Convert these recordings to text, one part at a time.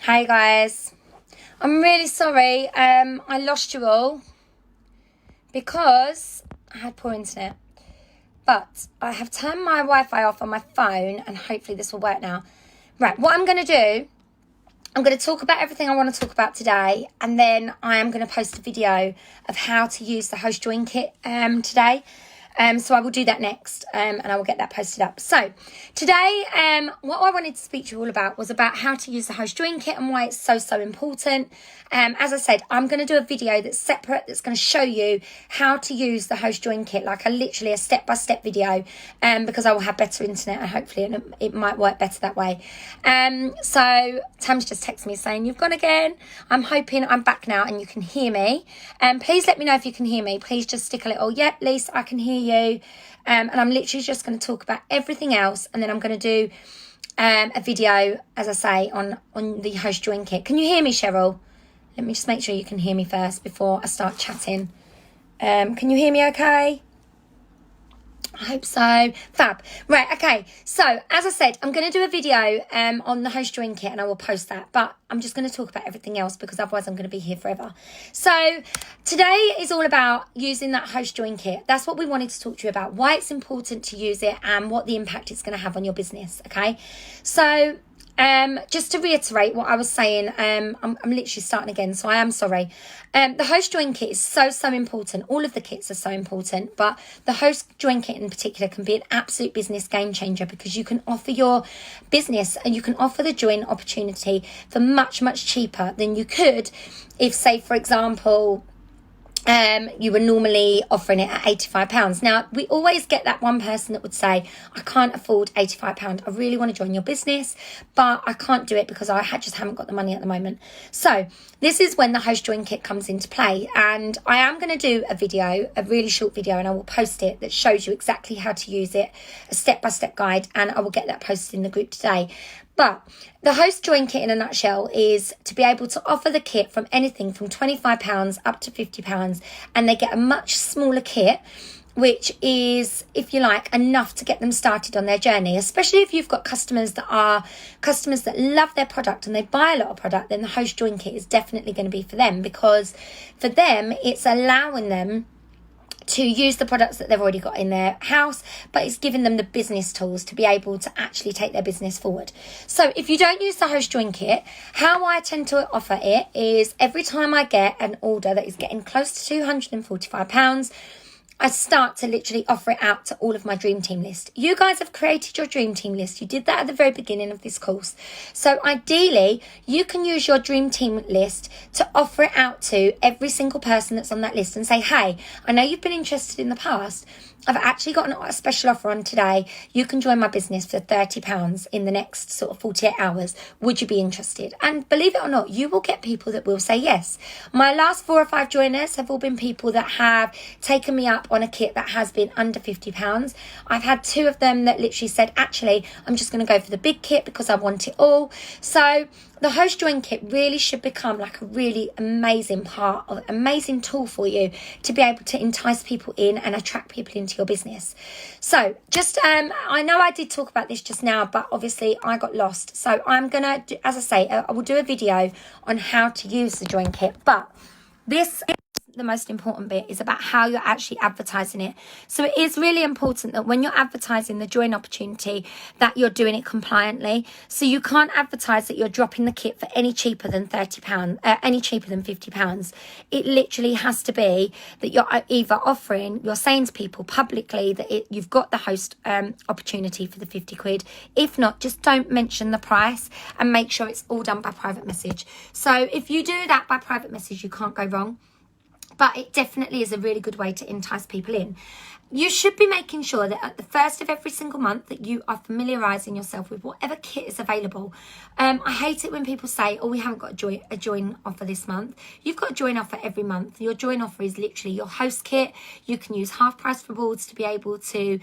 Hey guys, I'm really sorry I lost you all because I had poor internet, but I have turned my Wi-Fi off on my phone and hopefully this will work now. Right, what I'm going to do, I'm going to talk about everything I want to talk about today, and then I am going to post a video of how to use the host join kit today. So I will do that next and I will get that posted up. So today, what I wanted to speak to you all about was about how to use the host join kit and why it's so important. As I said, I'm going to do a video that's separate that's going to show you how to use the host join kit, like literally a step-by-step video, because I will have better internet and hopefully it might work better that way. So Tam's just texted me saying, "You've gone again." I'm hoping I'm back now and you can hear me. Please let me know if you can hear me. Please just stick a little, "Yep, Lisa, I can hear you." And I'm literally just going to talk about everything else, and then I'm going to do a video, as I say, on the host join kit. Can you hear me, Cheryl? Let me just make sure you can hear me first before I start chatting. Can you hear me okay? I hope so. Fab. Right, okay. So, as I said, I'm going to do a video on the host join kit and I will post that. But I'm just going to talk about everything else because otherwise I'm going to be here forever. So, today is all about using that host join kit. That's what we wanted to talk to you about. Why it's important to use it and what the impact it's going to have on your business, okay? So, just to reiterate what I was saying, I'm literally starting again, so I am sorry. The host join kit is so important. All of the kits are so important, but the host join kit in particular can be an absolute business game changer because you can offer your business and you can offer the join opportunity for much cheaper than you could if, say, for example, you were normally offering it at £85. Now, we always get that one person that would say, "I can't afford £85. I really want to join your business, but I can't do it because I just haven't got the money at the moment." So this is when the host join kit comes into play. And I am going to do a video, a really short video, and I will post it that shows you exactly how to use it, a step-by-step guide, and I will get that posted in the group today. But the host join kit in a nutshell is to be able to offer the kit from anything from £25 up to £50, and they get a much smaller kit, which is, if you like, enough to get them started on their journey. Especially if you've got customers that love their product and they buy a lot of product, then the host join kit is definitely going to be for them, because for them it's allowing them to use the products that they've already got in their house, but it's giving them the business tools to be able to actually take their business forward. So if you don't use the host join kit, how I tend to offer it is every time I get an order that is getting close to £245, I start to literally offer it out to all of my dream team list. You guys have created your dream team list. You did that at the very beginning of this course. So ideally, you can use your dream team list to offer it out to every single person that's on that list and say, "Hey, I know you've been interested in the past. I've actually got a special offer on today. You can join my business for £30 in the next sort of 48 hours. Would you be interested?" And believe it or not, you will get people that will say yes. My last 4 or 5 joiners have all been people that have taken me up on a kit that has been under £50. I've had 2 of them that literally said, "Actually, I'm just going to go for the big kit because I want it all." So the host join kit really should become like a really amazing tool for you to be able to entice people in and attract people into your business. So just, I know I did talk about this just now, but obviously I got lost. So I'm going to, as I say, I will do a video on how to use the join kit, but this is the most important bit, is about how you're actually advertising it. So it is really important that when you're advertising the join opportunity that you're doing it compliantly. So you can't advertise that you're dropping the kit for any cheaper than £30, any cheaper than £50. It literally has to be that you're either you're saying to people publicly that you've got the host opportunity for the £50. If not, just don't mention the price and make sure it's all done by private message. So if you do that by private message, you can't go wrong. But it definitely is a really good way to entice people in. You should be making sure that at the first of every single month that you are familiarising yourself with whatever kit is available. I hate it when people say, "Oh, we haven't got a join offer this month." You've got a join offer every month. Your join offer is literally your host kit. You can use half price rewards to be able to,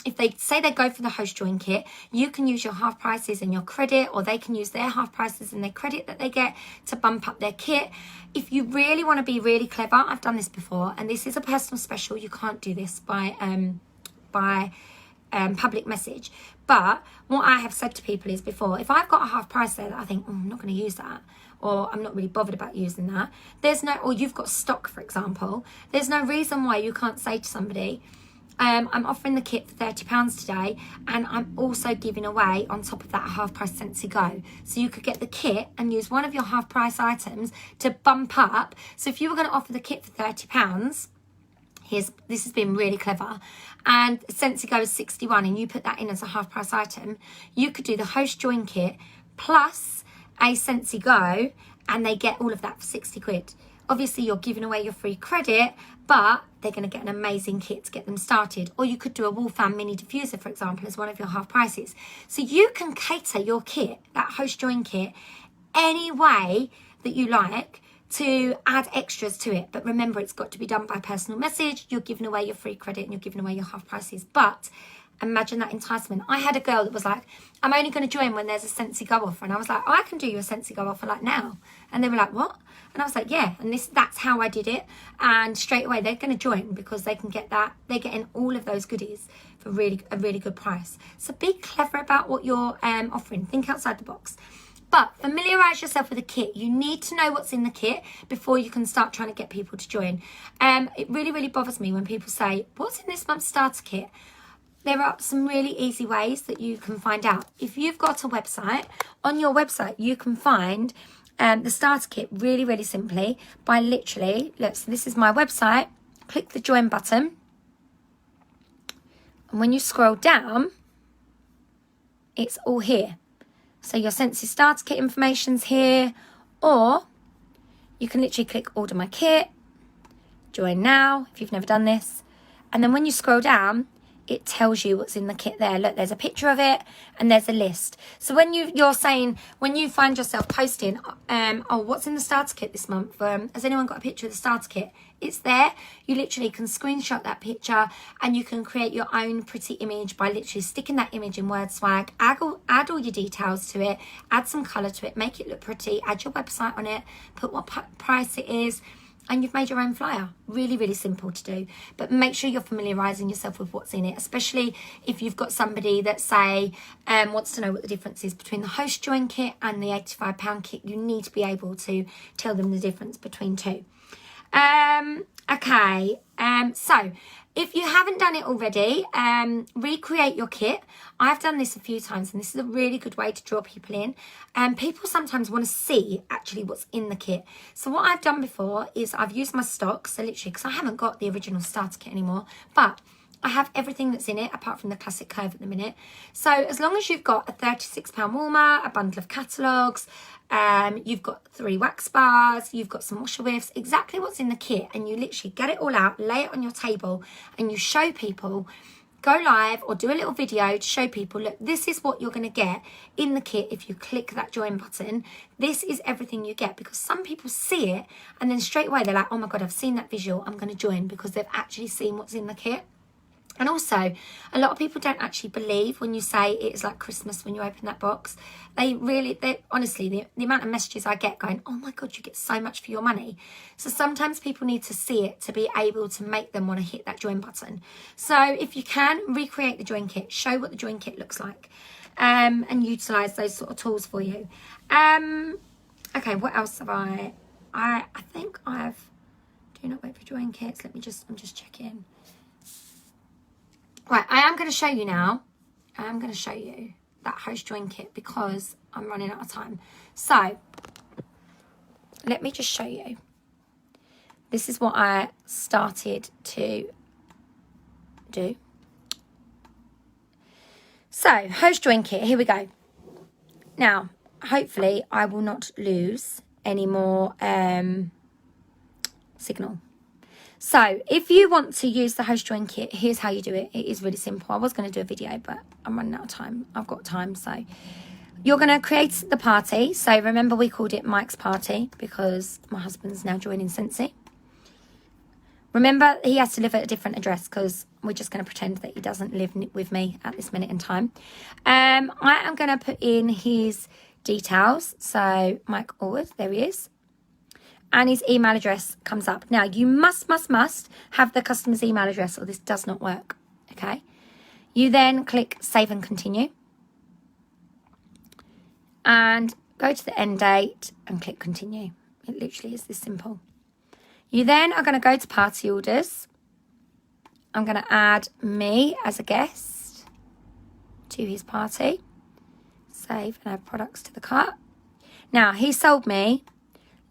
if they say they go for the host join kit, you can use your half prices and your credit, or they can use their half prices and their credit that they get to bump up their kit. If you really want to be really clever, I've done this before, and this is a personal special. You can't do this by public message. But what I have said to people is before, if I've got a half price there that I think, I'm not going to use that, or I'm not really bothered about using that, or you've got stock, for example, there's no reason why you can't say to somebody, I'm offering the kit for £30 today, and I'm also giving away on top of that a half price Scentsy Go. So you could get the kit and use one of your half price items to bump up. So if you were going to offer the kit for £30, this has been really clever, and Scentsy Go is 61, and you put that in as a half price item, you could do the host join kit plus a Scentsy Go, and they get all of that for 60 quid. Obviously you're giving away your free credit, but they're going to get an amazing kit to get them started. Or you could do a wall fan mini diffuser, for example, as one of your half prices. So you can cater your kit, that host join kit, any way that you like, to add extras to it. But remember, it's got to be done by personal message. You're giving away your free credit and you're giving away your half prices. But imagine that enticement. I had a girl that was like, I'm only going to join when there's a Scentsy Go offer. And I was like, I can do you a Scentsy Go offer like now. And they were like, what? And I was like, yeah. And that's how I did it. And straight away they're going to join because they can get that. They're getting all of those goodies for a really good price. So be clever about what you're offering. Think outside the box. But familiarise yourself with the kit. You need to know what's in the kit before you can start trying to get people to join. It really bothers me when people say, what's in this month's starter kit? There are some really easy ways that you can find out. If you've got a website, on your website you can find the starter kit really simply by literally, look, so this is my website, click the join button, and when you scroll down, it's all here. So your Scentsy starter kit information's here, or you can literally click order my kit, join now if you've never done this, and then when you scroll down, it tells you what's in the kit there. Look, there's a picture of it and there's a list. So when you're saying, when you find yourself posting, oh, what's in the starter kit this month? Has anyone got a picture of the starter kit? It's there. You literally can screenshot that picture and you can create your own pretty image by literally sticking that image in WordSwag, add all your details to it, add some colour to it, make it look pretty, add your website on it, put what price it is, and you've made your own flyer. Really simple to do. But make sure you're familiarising yourself with what's in it, especially if you've got somebody that, say, wants to know what the difference is between the host join kit and the £85 kit. You need to be able to tell them the difference between two. So if you haven't done it already, recreate your kit. I've done this a few times and this is a really good way to draw people in. People sometimes want to see actually what's in the kit. So what I've done before is I've used my stock, so literally, because I haven't got the original starter kit anymore, but I have everything that's in it apart from the classic curve at the minute. So as long as you've got a £36 warmer, a bundle of catalogues, you've got 3 wax bars, you've got some washer whiffs, exactly what's in the kit, and you literally get it all out, lay it on your table, and you show people, go live or do a little video to show people, look, this is what you're going to get in the kit if you click that join button. This is everything you get, because some people see it and then straight away they're like, oh my God, I've seen that visual, I'm going to join, because they've actually seen what's in the kit. And also, a lot of people don't actually believe when you say it's like Christmas when you open that box. Honestly, the amount of messages I get going, oh my God, you get so much for your money. So sometimes people need to see it to be able to make them want to hit that join button. So if you can, recreate the join kit, show what the join kit looks like, and utilise those sort of tools for you. Okay, what else have I think I've, do not wait for join kits. I'm just checking. Right, I am going to show you now. I'm going to show you that host join kit because I'm running out of time. So, let me just show you. This is what I started to do. So, host join kit, here we go. Now, hopefully I will not lose any more signal. So if you want to use the host join kit, here's how you do it. It is really simple. I was going to do a video, but I'm running out of time. I've got time. So you're going to create the party. So remember, we called it Mike's party because my husband's now joining Scentsy. Remember, he has to live at a different address because we're just going to pretend that he doesn't live with me at this minute in time. I am going to put in his details. So Mike Allwood, there he is. And his email address comes up. Now, you must have the customer's email address or this does not work, okay? You then click Save and Continue. And go to the end date and click Continue. It literally is this simple. You then are going to go to Party Orders. I'm going to add me as a guest to his party. Save and add products to the cart. Now, he sold me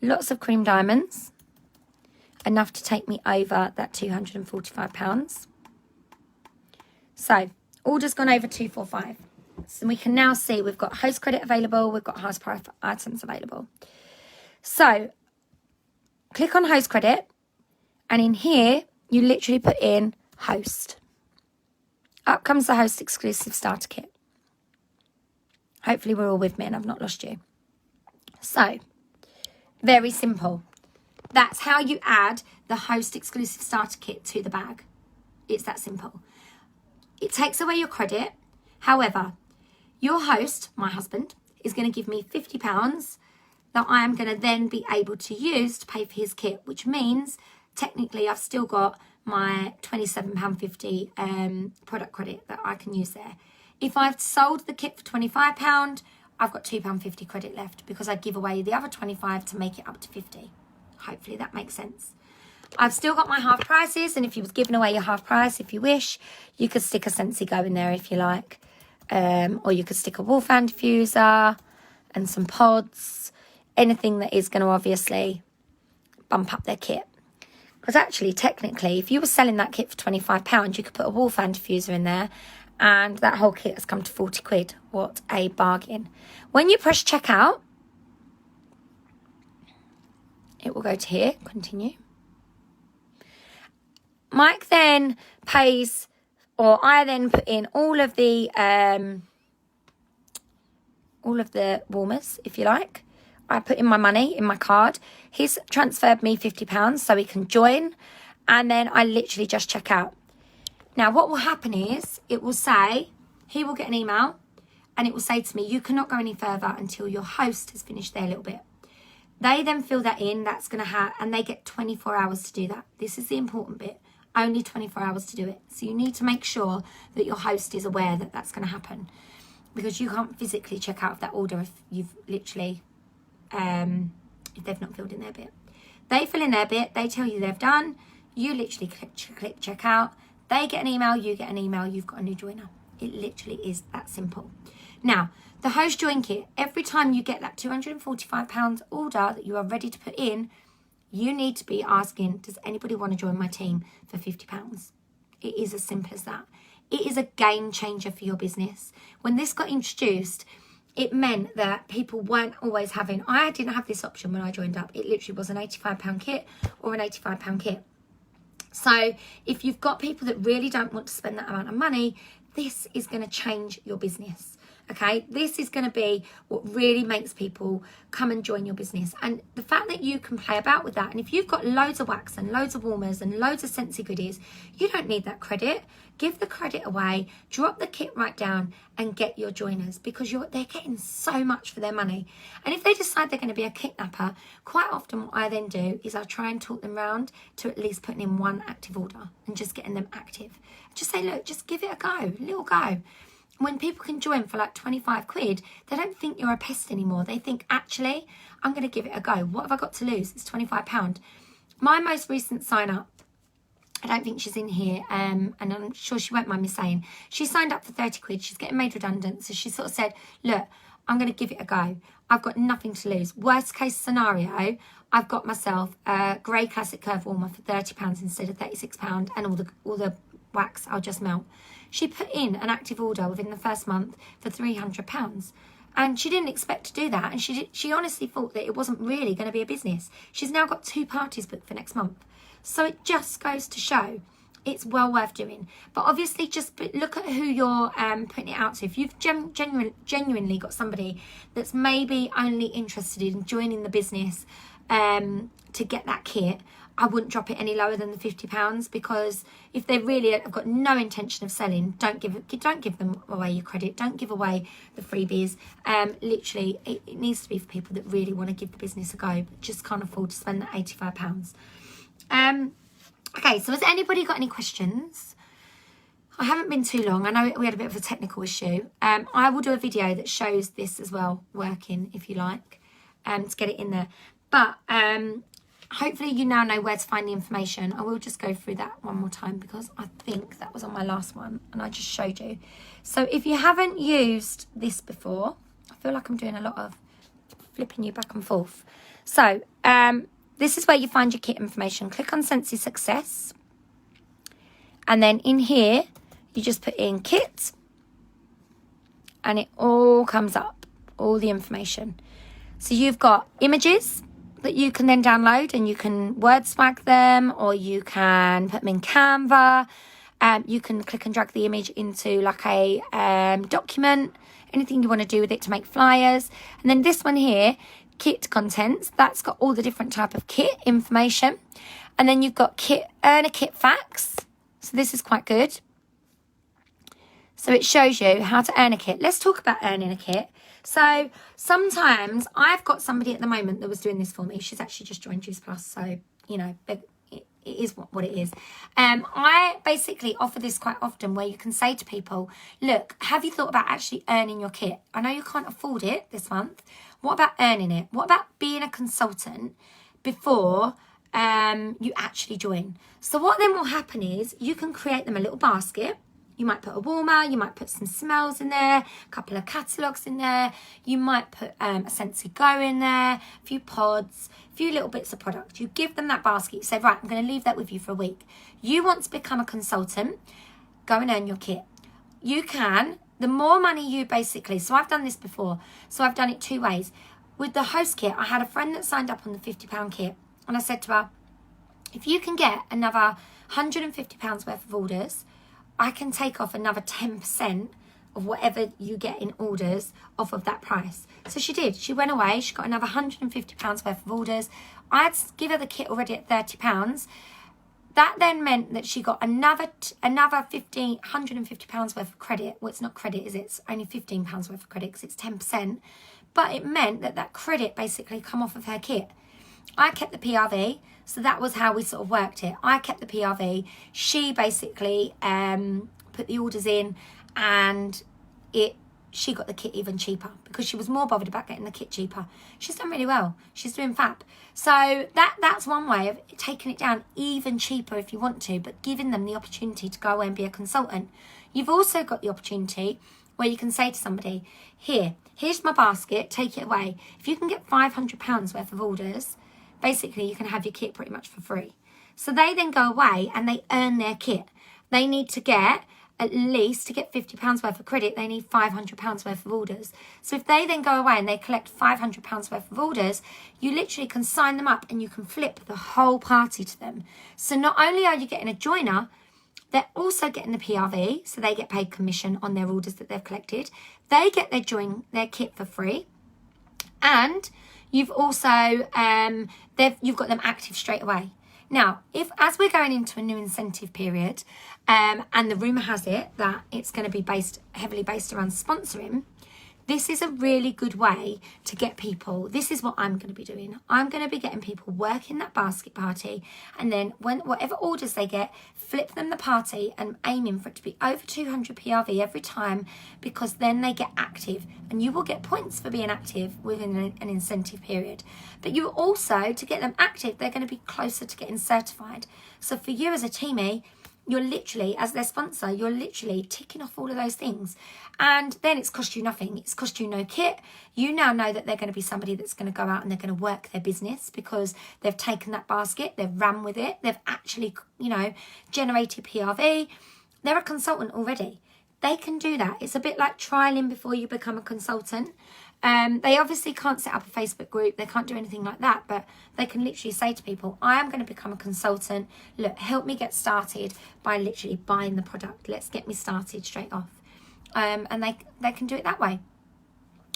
lots of cream diamonds, enough to take me over that £245. So, order's gone over 245. So we can now see we've got host credit available, we've got highest price items available. So, click on host credit, and in here, you literally put in host. Up comes the host exclusive starter kit. Hopefully we're all with me and I've not lost you. So, very simple. That's how you add the host exclusive starter kit to the bag. It's that simple. It takes away your credit. However, your host, my husband, is going to give me £50 that I am going to then be able to use to pay for his kit, which means technically I've still got my £27.50 product credit that I can use there. If I've sold the kit for £25, I've got £2.50 credit left because I give away the other 25 to make it up to 50. Hopefully that makes sense. I've still got my half prices, and if you was giving away your half price, if you wish, you could stick a Scentsy Go in there if you like. Or you could stick a wall fan diffuser and some pods, anything that is going to obviously bump up their kit. Because actually, technically, if you were selling that kit for £25, you could put a wall fan diffuser in there, and that whole kit has come to 40 quid. What a bargain. When you press checkout, it will go to here, continue. Mike then pays, or I then put in all of the warmers, if you like. I put in my money in my card. He's transferred me £50 so he can join, and then I literally just check out. Now, what will happen is it will say, he will get an email, and it will say to me, you cannot go any further until your host has finished their little bit. They then fill that in, that's going to have, and they get 24 hours to do that. This is the important bit. Only 24 hours to do it. So you need to make sure that your host is aware that that's going to happen, because you can't physically check out of that order if you've literally, if they've not filled in their bit. They fill in their bit, they tell you they've done, you literally click check out, they get an email, you get an email, you've got a new joiner. It literally is that simple. Now, the host join kit, every time you get that £245 order that you are ready to put in, you need to be asking, does anybody want to join my team for £50? It is as simple as that. It is a game changer for your business. When this got introduced, it meant that people weren't always having, I didn't have this option when I joined up. It literally was an £85 kit or an £85 kit. So if you've got people that really don't want to spend that amount of money, this is going to change your business. Okay, this is going to be what really makes people come and join your business. And the fact that you can play about with that, and if you've got loads of wax and loads of warmers and loads of Scentsy goodies, you don't need that credit. Give the credit away, drop the kit right down and get your joiners, because they're getting so much for their money. And if they decide they're going to be a kidnapper, quite often what I then do is I try and talk them round to at least putting in one active order and just getting them active. Just say, look, just give it a go, a little go. When people can join for like 25 quid, they don't think you're a pest anymore. They think, actually, I'm going to give it a go. What have I got to lose? It's £25. My most recent sign up, I don't think she's in here, and I'm sure she won't mind me saying, she signed up for 30 quid. She's getting made redundant. So she sort of said, look, I'm going to give it a go. I've got nothing to lose. Worst case scenario, I've got myself a grey classic curve warmer for £30 instead of £36, and all the wax I'll just melt. She put in an active order within the first month for £300, and she didn't expect to do that, and she honestly thought that it wasn't really going to be a business. She's now got 2 parties booked for next month. So it just goes to show it's well worth doing. But obviously just look at who you're putting it out to. If you've genuinely got somebody that's maybe only interested in joining the business to get that kit, I wouldn't drop it any lower than the £50, because if they really have got no intention of selling, don't give them away your credit. Don't give away the freebies. Literally, it needs to be for people that really want to give the business a go, but just can't afford to spend that £85. Okay, so has anybody got any questions? I haven't been too long. I know we had a bit of a technical issue. I will do a video that shows this as well working, if you like, to get it in there. But hopefully you now know where to find the information. I will just go through that one more time because I think that was on my last one and I just showed you. So if you haven't used this before, I feel like I'm doing a lot of flipping you back and forth. So this is where you find your kit information. Click on Sensi Success. And then in here, you just put in kit and it all comes up, all the information. So you've got images that you can then download and you can word swag them or you can put them in Canva. You can click and drag the image into like a document, anything you want to do with it to make flyers. And then this one here, kit contents, that's got all the different type of kit information. And then you've got earn a kit facts. So this is quite good. So it shows you how to earn a kit. Let's talk about earning a kit. So sometimes I've got somebody at the moment that was doing this for me. She's actually just joined Juice Plus. So, you know, it is what it is. I basically offer this quite often where you can say to people, look, have you thought about actually earning your kit? I know you can't afford it this month. What about earning it? What about being a consultant before you actually join? So what then will happen is you can create them a little basket. You might put a warmer, you might put some smells in there, a couple of catalogues in there. You might put a Sensi Go in there, a few pods, a few little bits of product. You give them that basket. You say, right, I'm going to leave that with you for a week. You want to become a consultant, go and earn your kit. You can, the more money you basically, so I've done this before. So I've done it two ways. With the host kit, I had a friend that signed up on the £50 kit. And I said to her, if you can get another £150 worth of orders, I can take off another 10% of whatever you get in orders off of that price. So she did. She went away. She got another £150 worth of orders. I'd give her the kit already at £30. That then meant that she got another £150 worth of credit. Well, it's not credit, is it? It's only £15 worth of credit because it's 10%. But it meant that that credit basically come off of her kit. I kept the PRV, so that was how we sort of worked it. I kept the PRV. She basically put the orders in and she got the kit even cheaper because she was more bothered about getting the kit cheaper. She's done really well. She's doing fab. So that's one way of taking it down even cheaper if you want to, but giving them the opportunity to go away and be a consultant. You've also got the opportunity where you can say to somebody, here's my basket, take it away. If you can get £500 worth of orders, basically you can have your kit pretty much for free. So they then go away and they earn their kit. They need to get, at least to get £50 worth of credit, they need £500 worth of orders. So if they then go away and they collect £500 worth of orders, you literally can sign them up and you can flip the whole party to them. So not only are you getting a joiner, they're also getting the PRV, so they get paid commission on their orders that they've collected. They get their kit for free. And you've also, you've got them active straight away. Now, as we're going into a new incentive period, and the rumour has it that it's going to be heavily based around sponsoring, this is a really good way to get people. This is what I'm going to be doing. I'm going to be getting people working that basket party, and then whatever orders they get, flip them the party and aiming for it to be over 200 PRV every time, because then they get active and you will get points for being active within an incentive period. But you also, to get them active, they're going to be closer to getting certified. So for you as a teamie, you're literally, as their sponsor, you're literally ticking off all of those things. And then it's cost you nothing. It's cost you no kit. You now know that they're going to be somebody that's going to go out and they're going to work their business because they've taken that basket, they've ran with it, they've actually, generated PRV. They're a consultant already. They can do that. It's a bit like trialing before you become a consultant. They obviously can't set up a Facebook group. They can't do anything like that, but they can literally say to people, I am going to become a consultant. Look, help me get started by literally buying the product. Let's get me started straight off. And they can do it that way.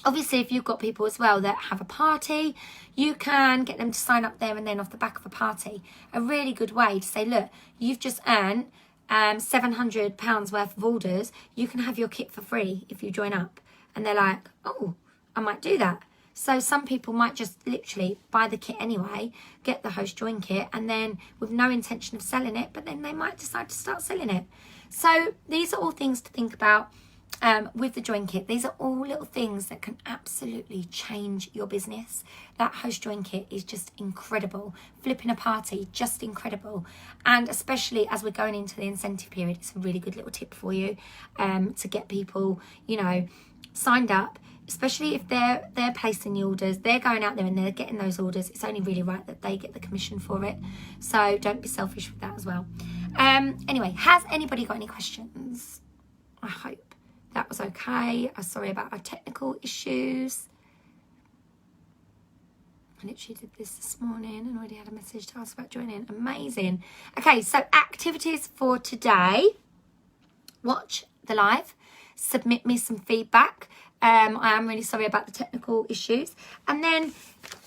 Obviously, if you've got people as well that have a party, you can get them to sign up there and then off the back of a party. A really good way to say, look, you've just earned £700 worth of orders. You can have your kit for free if you join up. And they're like, oh, I might do that. So some people might just literally buy the kit anyway, get the host join kit, and then with no intention of selling it, but then they might decide to start selling it. So these are all things to think about with the join kit. These are all little things that can absolutely change your business. That host join kit is just incredible. Flipping a party, just incredible. And especially as we're going into the incentive period, it's a really good little tip for you to get people, you know, signed up. Especially if they're placing the orders, they're going out there and they're getting those orders. It's only really right that they get the commission for it. So don't be selfish with that as well. Anyway, has anybody got any questions? I hope that was okay. I'm sorry about our technical issues. I literally did this morning and already had a message to ask about joining. Amazing. Okay, so activities for today. Watch the live. Submit me some feedback. I am really sorry about the technical issues. And then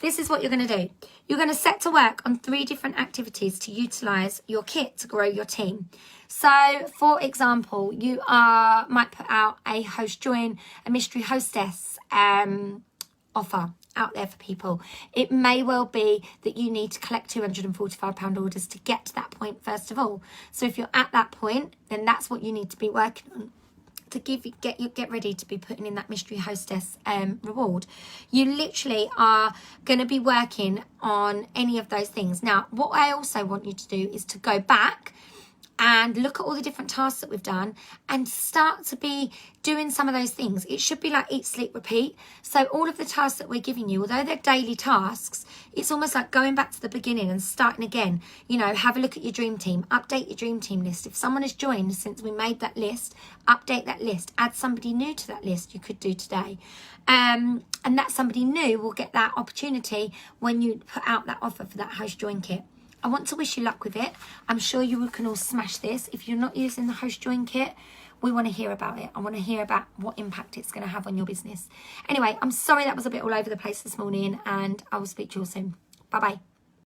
this is what you're going to do. You're going to set to work on 3 different activities to utilise your kit to grow your team. So, for example, you might put out a host join, a mystery hostess offer out there for people. It may well be that you need to collect £245 orders to get to that point first of all. So if you're at that point, then that's what you need to be working on to get ready to be putting in that mystery hostess reward. You literally are going to be working on any of those things. Now, what I also want you to do is to go back and look at all the different tasks that we've done and start to be doing some of those things. It should be like eat, sleep, repeat. So all of the tasks that we're giving you, although they're daily tasks, it's almost like going back to the beginning and starting again. You know, have a look at your dream team, update your dream team list. If someone has joined since we made that list, update that list, add somebody new to that list you could do today. And that somebody new will get that opportunity when you put out that offer for that host join kit. I want to wish you luck with it. I'm sure you can all smash this. If you're not using the host join kit, we want to hear about it. I want to hear about what impact it's going to have on your business. Anyway, I'm sorry that was a bit all over the place this morning, and I will speak to you all soon. Bye-bye.